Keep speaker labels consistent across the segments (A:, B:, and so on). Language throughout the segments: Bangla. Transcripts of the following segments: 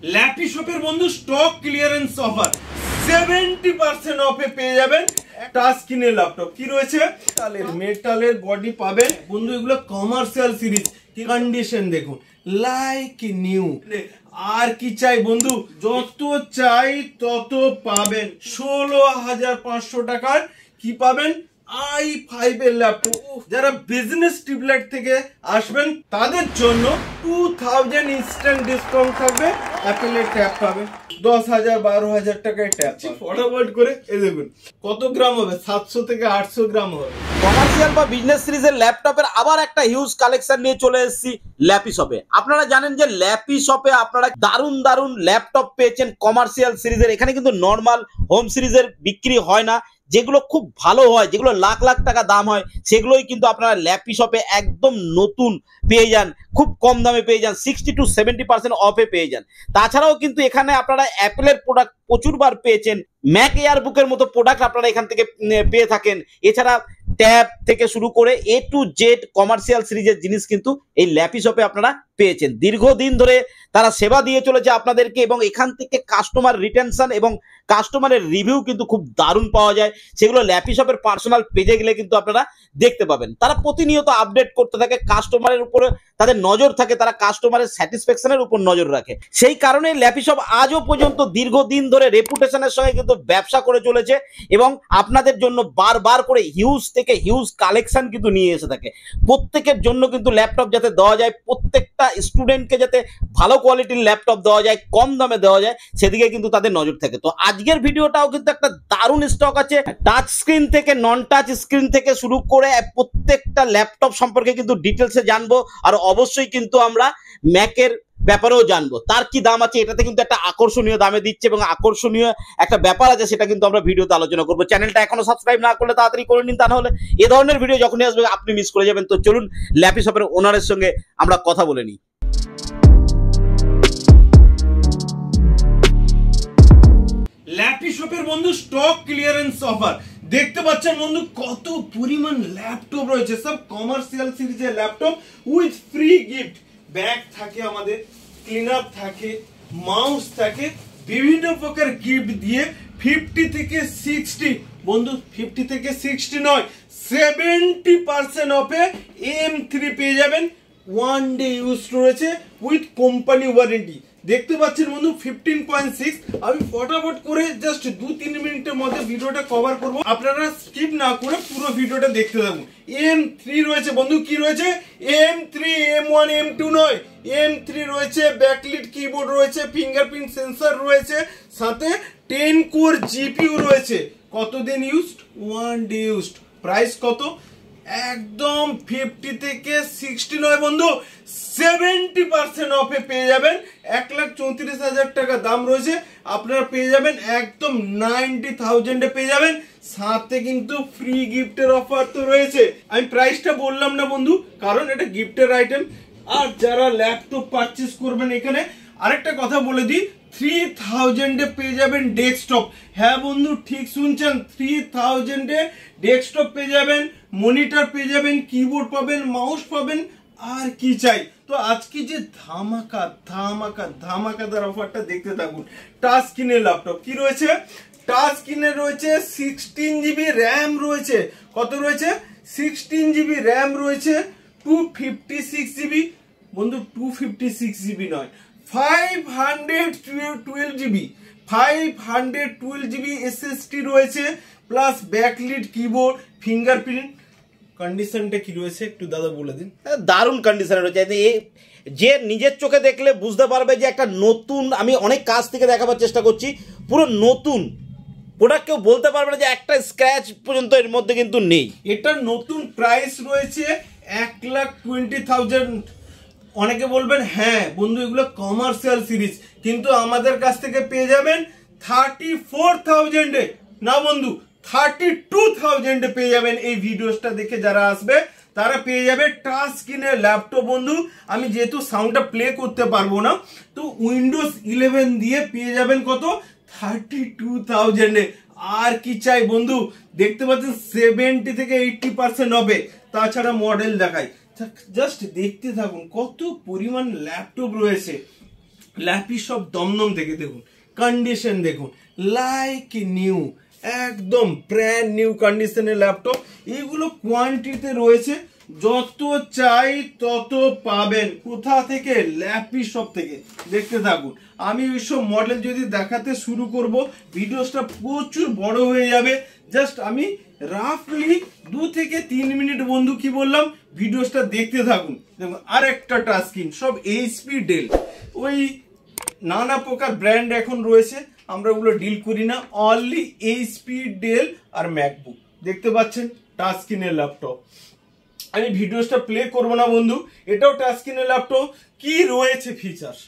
A: ল্যাপি শপের বন্ধু স্টক ক্লিয়ারেন্স অফার 70% অফে পেয়ে যাবেন টাচ স্ক্রিনের ল্যাপটপ। কি রয়েছে? মেটালের বডি পাবেন বন্ধু, এগুলো কমার্শিয়াল সিরিজ। কি কন্ডিশন দেখুন, লাইক নিউ। আর কি চাই বন্ধু, যত চাই তত পাবেন। 16,500 টাকার কি পাবেন? i5 এর ল্যাপটপ। যারা বিজনেস টিপলেট থেকে আসবেন তাদের জন্য 2000 ইনস্ট্যান্ট ডিসকাউন্ট থাকবে। অ্যাপেলের ট্যাব পাবেন 10,000 12,000 টাকায় ট্যাব। ফটাফট করে এই দেখুন কত গ্রাম হবে, 700 থেকে 800 গ্রাম হবে।
B: কমার্শিয়াল বা বিজনেস সিরিজের ল্যাপটপের আবার একটা হিউজ কালেকশন নিয়ে চলে এসেছি ল্যাপি শপে। আপনারা জানেন যে ল্যাপি শপে আপনারা দারুণ দারুণ ল্যাপটপ পেয়েছেন কমার্শিয়াল সিরিজের। এখানে কিন্তু নর্মাল হোম সিরিজের বিক্রি হয় না, যেগুলো খুব ভালো হয়, যেগুলো লাখ লাখ টাকা দাম হয়, সেগুলোই কিন্তু আপনারা ল্যাপি শপে একদম নতুন পেয়ে যান, খুব কম দামে পেয়ে যান, 60 to 70% অফে পেয়ে যান। তাছাড়াও কিন্তু এখানে আপনারা অ্যাপেলের প্রোডাক্ট প্রচুরবার পেয়েছেন, ম্যাক এয়ারবুকের মতো প্রোডাক্ট আপনারা এখান থেকে পেয়ে থাকেন। এছাড়া ট্যাব থেকে শুরু করে A to Z কমার্শিয়াল সিরিজের জিনিস কিন্তু এই ল্যাপি শপে আপনারা পেয়েছেন। দীর্ঘদিন ধরে তারা সেবা দিয়ে চলেছে আপনাদেরকে, এবং এখান থেকে কাস্টমার রিটেনশন এবং কাস্টমারের রিভিউ কিন্তু খুব দারুণ পাওয়া যায়। সেগুলো ল্যাপি শপের পার্সোনাল পেজে গেলে কিন্তু আপনারা দেখতে পাবেন। তারা প্রতিনিয়ত আপডেট করতে থাকে, কাস্টমারের উপরে তাদের নজর থাকে, তারা কাস্টমারের স্যাটিসফ্যাকশনের উপর নজর রাখে। সেই কারণে ল্যাপি শপ আজও পর্যন্ত দীর্ঘদিন ধরে রেপুটেশনের সঙ্গে কিন্তু ব্যবসা করে চলেছে, এবং আপনাদের জন্য বারবার করে হিউজ থেকে হিউজ কালেকশন কিন্তু নিয়ে এসে থাকে। প্রত্যেকের জন্য কিন্তু ল্যাপটপ যাতে দেওয়া যায়, প্রত্যেকটা স্টুডেন্টকে যাতে ভালো কোয়ালিটির ল্যাপটপ দেওয়া যায়, কম দামে দেওয়া যায়, সেদিকে কিন্তু তাদের নজর থাকে। তো আজকের ভিডিওটাও কিন্তু একটা দারুণ স্টক আছে। টাচ স্ক্রিন থেকে নন টাচ স্ক্রিন থেকে শুরু করে প্রত্যেকটা ল্যাপটপ সম্পর্কে কিন্তু ডিটেলসে জানবো, আর অবশ্যই কিন্তু আমরা ম্যাকের ব্যাপারেও জানবো তার কি দাম আছে। এটাতে কিন্তু একটা আকর্ষণীয় দামে দিচ্ছে, এবং আকর্ষণীয় একটা ব্যাপার আছে, সেটা কিন্তু আমরা ভিডিওতে আলোচনা করবো। চ্যানেলটা এখনো সাবস্ক্রাইব না করলে তাড়াতাড়ি করে নিন, তা নাহলে এ ধরনের ভিডিও যখনই আসবে আপনি মিস করে যাবেন। তো চলুন ল্যাপি শপের ওনারের সঙ্গে আমরা কথা বলে নিই।
A: ল্যাপি শপের বন্ধু স্টক ক্লিয়ারেন্স অফার দেখতে পাচ্ছেন বন্ধু, কত পরিমাণ ল্যাপটপ রয়েছে। সব কমার্শিয়াল সিরিজের laptop with free gift. Bag থাকে, আমাদের ক্লিনার থাকে, মাউস থাকে, বিভিন্ন প্রকার গিফট দিয়ে 50 থেকে 60 বন্ধু, 50 থেকে 60 নয় 70% অফে M3 পেয়ে যাবেন। 1 ডে ইউজ রয়েছে উইথ কোম্পানি ওয়ারেন্টি। দেখতে পাচ্ছেন বন্ধু 15.6। আমি ফটাফট করে জাস্ট 2-3 মিনিটের মধ্যে ভিডিওটা কভার করব, আপনারা স্কিপ না করে পুরো ভিডিওটা দেখতে থাকুন। M3 রয়েছে বন্ধু, কি রয়েছে? M3, M1, M2 নয়, M3 রয়েছে। ব্যাকলিট কিবোর্ড রয়েছে, ফিঙ্গারপ্রিন্ট সেন্সর রয়েছে, সাথে 10 কোর জিপিইউ রয়েছে। কতদিন ইউজড? 1 day used. প্রাইস কত? একদম 50 থেকে 60 নয় বন্ধু, 70% অফে পেয়ে যাবেন। 1,34,000 টাকা দাম রয়েছে, আপনারা পেয়ে যাবেন একদম 90,000 এ পেয়ে যাবেন। সাথে কিন্তু ফ্রি গিফটের অফার তো রয়েছে। আমি প্রাইসটা বললাম না বন্ধু, কারণ এটা গিফটের আইটেম। আর যারা ল্যাপটপ পারচেস করবেন, এখানে আরেকটা কথা বলে দিই, 3,000 এ পেয়ে যাবেন ডেস্কটপ। হ্যাঁ বন্ধু, ঠিক শুনছেন, 3,000 এ ডেস্কটপ পেয়ে যাবেন, মনিটর পেয়ে যাবেন, কিবোর্ড পাবেন, মাউস পাবেন। আর কি চাই? তো আজকে যে ধামাকাদার অফারটা দেখতে থাকুন। টাচ স্ক্রিনের ল্যাপটপ কি রয়েছে? টাচ স্ক্রিনে রয়েছে 16 জিবি র্যাম রয়েছে। কত রয়েছে? 16 জিবি র্যাম রয়েছে। 256 জিবি বন্ধু, 256 জিবি নয়, 512 জিবি, 512 জিবি এসএসডি রয়েছে, প্লাস ব্যাকলিট কিবোর্ড, ফিঙ্গারপ্রিন্ট। কন্ডিশনটা কি রয়েছে একটু দাদা বলে দিন।
B: দারুণ কন্ডিশনে রয়েছে, যে নিজের চোখে দেখলে বুঝতে পারবে যে একটা নতুন। আমি অনেক কাছ থেকে দেখাবার চেষ্টা করছি, পুরো নতুন প্রোডাক্ট। কেউ বলতে পারবে না যে একটা স্ক্র্যাচ পর্যন্ত এর মধ্যে কিন্তু নেই।
A: এটা নতুন প্রাইস রয়েছে 1,20,000। অনেকে বলবেন হ্যাঁ বন্ধু এগুলো কমার্শিয়াল সিরিজ, কিন্তু আমাদের কাছ থেকে পেয়ে যাবেন 34,000 এ। না বন্ধু, 32,000 এ পেয়ে যাবেন। এই ভিডিওটা দেখে যারা আসবে তারা পেয়ে যাবে টাচ স্ক্রিনের ল্যাপটপ বন্ধু। আমি যেহেতু সাউন্ডটা প্লে করতে পারবো না, তো উইন্ডোজ 11 দিয়ে পেয়ে যাবেন কত? 32,000 এ। আর কি চাই বন্ধু? দেখতে পাচ্ছেন 70 থেকে 80% হবে। তাছাড়া মডেল দেখাই, জাস্ট দেখতে থাকুন কত পরিমাণ ল্যাপটপ রয়েছে। ল্যাপি শপ দমদম থেকে দেখুন কন্ডিশন দেখুন লাইক নিউ, একদম ব্র্যান্ড নিউ কন্ডিশনের ল্যাপটপ। এগুলো কোয়ান্টিটিতে রয়েছে, যত চাই তত পাবেন। কোথা থেকে? ল্যাপি শপ থেকে। দেখতে থাকুন, আমি ওইসব মডেল যদি দেখাতে শুরু করব ভিডিওটা প্রচুর বড় হয়ে যাবে। জাস্ট আমি রাফলি 2 থেকে 3 মিনিট বন্ধু কি বললাম ভিডিওটা দেখতে থাকুন। দেখুন আরেকটা টাচ স্ক্রিন, সব এইচপি ডেল, ওই নানা প্রকার ব্র্যান্ড এখন রয়েছে, আমরা ওগুলো ডিল করি না, অনলি এইচপি ডেল আর ম্যাকবুক। দেখতে পাচ্ছেন টাচ স্ক্রিনের ল্যাপটপ। আমি ভিডিওটা প্লে করব না বন্ধু, এটাও টাচ স্ক্রিনের ল্যাপটপ। কি রয়েছে ফিচার্স?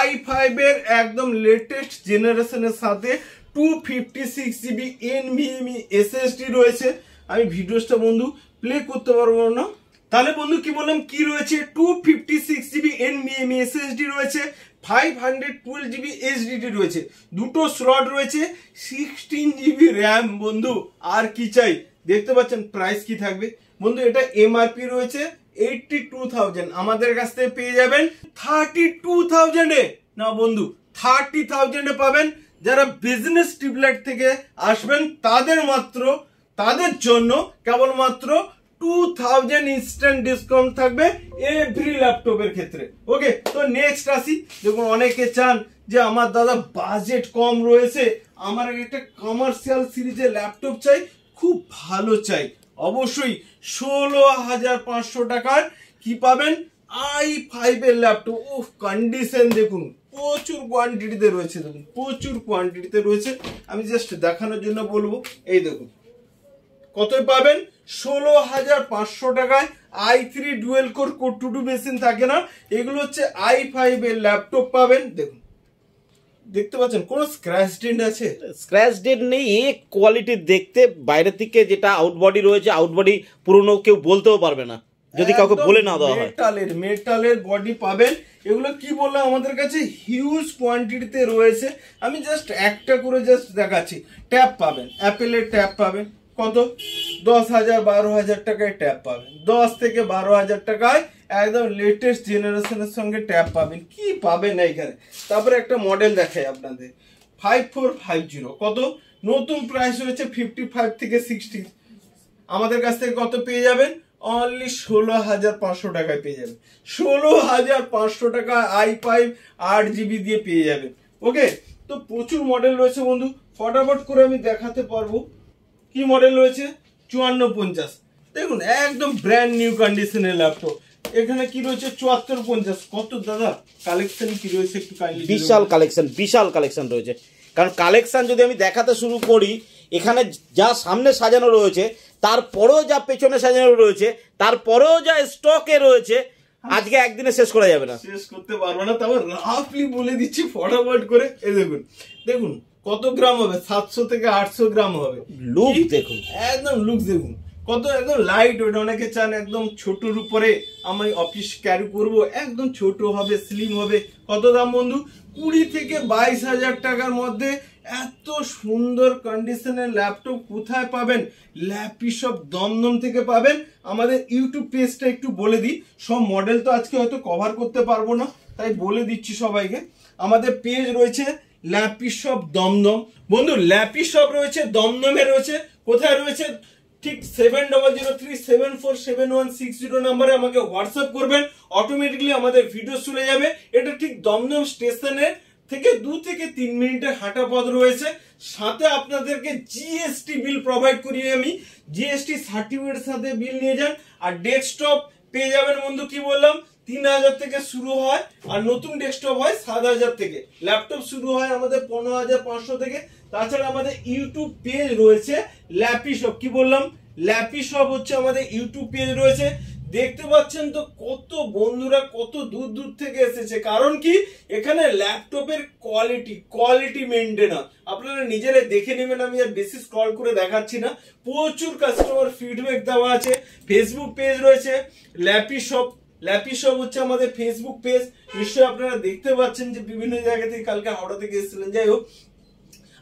A: i5 এর একদম লেটেস্ট জেনারেশনের সাথে 256GB NVMe SSD রয়েছে। আমি ভিডিওটা বন্ধু প্লে করতে পারবো না, তাহলে বন্ধু কি বললাম কি রয়েছে? 256GB NVMe SSD রয়েছে, 512GB HDD রয়েছে, দুটো স্লট রয়েছে, 16GB RAM বন্ধু। আর কি চাই? দেখতে পাচ্ছেন প্রাইস কি থাকবে বন্ধু, এটা এমআরপি রয়েছে 82,000, আমাদের কাছ থেকে পেয়ে যাবেন 32,000 এ। না বন্ধু 30,000 এ পাবেন। যারা বিজনেস টিপলাইট থেকে আসবেন তাদের জন্য কেবলমাত্র 2000 ইনস্ট্যান্ট ডিসকাউন্ট থাকবে এভরি ল্যাপটপের ক্ষেত্রে। ওকে, তো নেক্সট আসি। দেখুন অনেকে চান যে আমার দাদা বাজেট কম রয়েছে, আমার একটা কমার্শিয়াল সিরিজের ল্যাপটপ চাই, খুব ভালো চাই। অবশ্যই 16,500 টাকার কি পাবেন? i5 এর ল্যাপটপ। উফ, কন্ডিশন দেখুন, প্রচুর কোয়ান্টিটিতে রয়েছে, দেখুন প্রচুর কোয়ান্টিটিতে রয়েছে। আমি জাস্ট দেখানোর জন্য বলবো, এই দেখুন কতই পাবেন? 16,500 টাকায়। i3 dual core core 2 machine থাকে না, এগুলো হচ্ছে i5 এর ল্যাপটপ পাবেন। দেখুন দেখতে পাচ্ছেন কোন স্ক্র্যাচ ডেন্ট আছে?
B: স্ক্র্যাচ ডেন্ট নেই। এই কোয়ালিটি দেখতে বাইরে থেকে যেটা আউটবডি রয়েছে, আউটবডি পুরনো কেউ বলতেও পারবে না যদি কাউকে বলে না দেওয়া হয়।
A: মেটালের বডি পাবেন। এগুলো কি বললাম আমাদের কাছে হিউজ কোয়ান্টিটিতে রয়েছে। আমি জাস্ট একটা করে জাস্ট দেখাচ্ছি। ট্যাব পাবেন, অ্যাপেলের ট্যাব পাবেন কত? 10,000 12,000 টাকায় ট্যাব পাবেন। 10 থেকে 12,000 টাকায় একদম লেটেস্ট জেনারেশনের সঙ্গে ট্যাব পাবেন। কি পাবেন এখানে? তারপরে একটা মডেল দেখাই আপনাদের, 5450 কত? নতুন প্রাইস হয়েছে 55 থেকে 60। আমাদের কাছ থেকে কত পেয়ে যাবেন? অনলি 16,500 টাকায় পেয়ে যাবেন। 16,500 টাকা i5 8GB দিয়ে পেয়ে যাবেন। ওকে, তো প্রচুর মডেল রয়েছে বন্ধু, ফটাফট করে আমি দেখাতে পারবো। কি মডেল রয়েছে? 5450। দেখুন একদম ব্র্যান্ড নিউ কন্ডিশনের ল্যাপটপ। এখানে কি রয়েছে? 7450। কত দাদা কালেকশন কি রয়েছে একটু কাইন্ডলি?
B: বিশাল কালেকশন রয়েছে। কারণ কালেকশন যদি আমি দেখাতে শুরু করি, এখানে যা সামনে সাজানো রয়েছে, তারপরেও যা পেছনে সাজানো রয়েছে, তারপরেও যা স্টকে রয়েছে, আজকে একদিনে শেষ করা যাবে না,
A: শেষ করতে পারবো না। তারপর রাফলি বলে দিচ্ছি ফটাফট করে। এই দেখুন দেখুন কত গ্রাম হবে? 700 থেকে 800 গ্রাম হবে।
B: লুক দেখুন,
A: একদম লুক দেখুন কত, একদম লাইট ওয়েট। অনেকে চান একদম ছোটর উপরে আমি অফিস ক্যারি করব, একদম ছোট হবে, স্লিম হবে। কত দাম বন্ধু? 20 থেকে 22,000 টাকার মধ্যে এত সুন্দর কন্ডিশনের ল্যাপটপ কোথায় পাবেন? ল্যাপি শপ দমদম থেকে পাবেন। আমাদের ইউটিউব পেজটা একটু বলে দিই, সব মডেল তো আজকে হয়তো কভার করতে পারবো না, তাই বলে দিচ্ছি সবাইকে। আমাদের পেজ রয়েছে ল্যাপি শপ দমদম। বন্ধু ল্যাপি শপ রয়েছে দমদমে, রয়েছে কোথায় রয়েছে? ঠিক 7003747160 নাম্বারে আমাকে হোয়াটসঅ্যাপ করবেন, অটোমেটিকলি আমাদের ভিডিও চলে যাবে। এটা ঠিক দমদম স্টেশনের থেকে 2 থেকে 3 মিনিটের হাঁটা পথ রয়েছে। সাথে আপনাদেরকে জিএসটি বিল প্রোভাইড করি আমি, জিএসটি সার্টিফিকেটের সাথে বিল নিয়ে যান। আর ডেস্কটপ পেয়ে যাবেন বন্ধু, কি বললাম 3,000 থেকে শুরু হয়, আর নতুন ডেস্কটপ হয় 7,000 থেকে। ল্যাপটপ শুরু হয় আমাদের 15,500 থেকে। তাছাড়া আমাদের ইউটিউব পেজ রয়েছে ল্যাপি শপ। কি বললাম? ল্যাপি শপ হচ্ছে আমাদের ইউটিউব পেজ রয়েছে। দেখতে পাচ্ছেন তো কত বন্ধুরা কত দূর দূর থেকে এসেছে। কারণ কি? এখানে ল্যাপটপের কোয়ালিটি মেইনটেইন। আপনারা নিজেরা দেখে নেবেন, আমি আর বেশি স্ক্রল করে দেখাচ্ছি না। প্রচুর কাস্টমার ফিডব্যাক দেওয়া আছে। ফেসবুক পেজ রয়েছে ল্যাপি শপ। ল্যাপি শপ হচ্ছে আমাদের ফেসবুক পেজ, নিশ্চয়ই আপনারা দেখতে পাচ্ছেন যে বিভিন্ন জায়গা থেকে, কালকে হাওড়া থেকে এসেছিলেন, যাই হোক।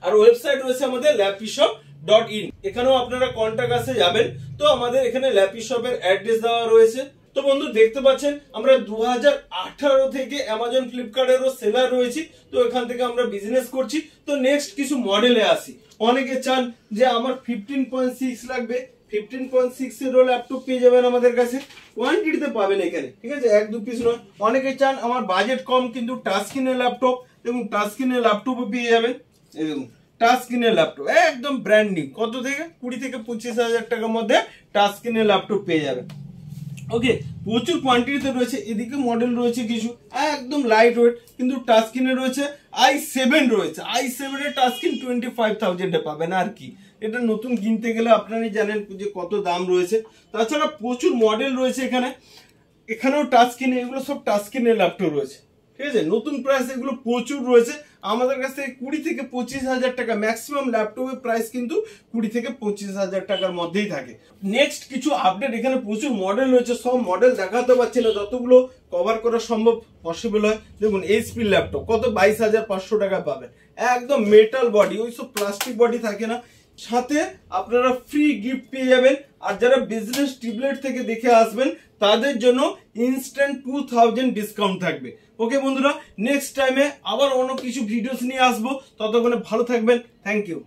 A: আর ওয়েবসাইট রয়েছে আমাদের lapishop.in, এখানেও আপনারা কন্টাক্ট আসে যাবেন। তো আমাদের এখানে ল্যাপি শপের অ্যাড্রেস দেওয়া রয়েছে, তো বন্ধু দেখতে পাচ্ছেন আমরা 2018 থেকে অ্যামাজন ফ্লিপকার্টেরও সেলার রয়েছি, তো এখান থেকে আমরা বিজনেস করছি। তো নেক্সট কিছু মডেলে আসি। অনেকে চান যে আমার 15.6 লাগবে, 15.6 এরও ল্যাপটপ পেয়ে যাবেন আমাদের কাছে, কোয়ান্টিটিতে পাবেন এখানে, ঠিক আছে, 1-2 পিস নয়। অনেকে চান আমার বাজেট কম কিন্তু টাচ স্ক্রিনের ল্যাপটপ, এবং টাচ স্ক্রিনের ল্যাপটপও পেয়ে যাবেন। এই দেখুন টাচ স্ক্রিনের ল্যাপটপ একদম ব্র্যান্ড নিউ, কত থেকে 20 থেকে 25,000 টাকার মধ্যে টাচ স্ক্রিনের ল্যাপটপ পেয়ে যাবেন। ওকে, প্রচুর কোয়ান্টিটিতে রয়েছে। এদিকে মডেল রয়েছে কিছু একদম লাইট ওয়েট, কিন্তু টাচ স্ক্রিনে রয়েছে i7 রয়েছে, i7 এর টাচ স্ক্রিন 25,000 এ পাবেন। আর কি, এটা নতুন কিনতে গেলে আপনারাই জানেন যে কত দাম রয়েছে। তাছাড়া প্রচুর মডেল রয়েছে এখানে, এখানেও টাচ স্ক্রিন, এগুলো সব টাচ স্ক্রিনের ল্যাপটপ রয়েছে, ঠিক আছে। নতুন প্রাইস এগুলো প্রচুর রয়েছে আমাদের কাছ থেকে 20 থেকে 25,000 টাকা ম্যাক্সিমাম ল্যাপটপের প্রাইস কিন্তু 20 থেকে 25,000 টাকার মধ্যেই থাকে। নেক্সট কিছু আপডেট, এখানে প্রচুর মডেল রয়েছে, সব মডেল দেখাতে পারছি না, যতগুলো কভার করা সম্ভব পসিবল হয়। দেখুন এইচপি ল্যাপটপ কত 22,500 টাকা পাবেন, একদম মেটাল বডি, ওইসব প্লাস্টিক বডি থাকে না। সাথে আপনারা ফ্রি গিফট পেয়ে যাবেন। আর যারা বিজনেস টিবলেট থেকে দেখে আসবেন তাদের জন্য ইনস্ট্যান্ট 2000 ডিসকাউন্ট থাকবে। ওকে বন্ধুরা, নেক্সট টাইমে আবার অন্য কিছু ভিডিওস নিয়ে আসবো, ততক্ষণে ভালো থাকবেন। Thank you.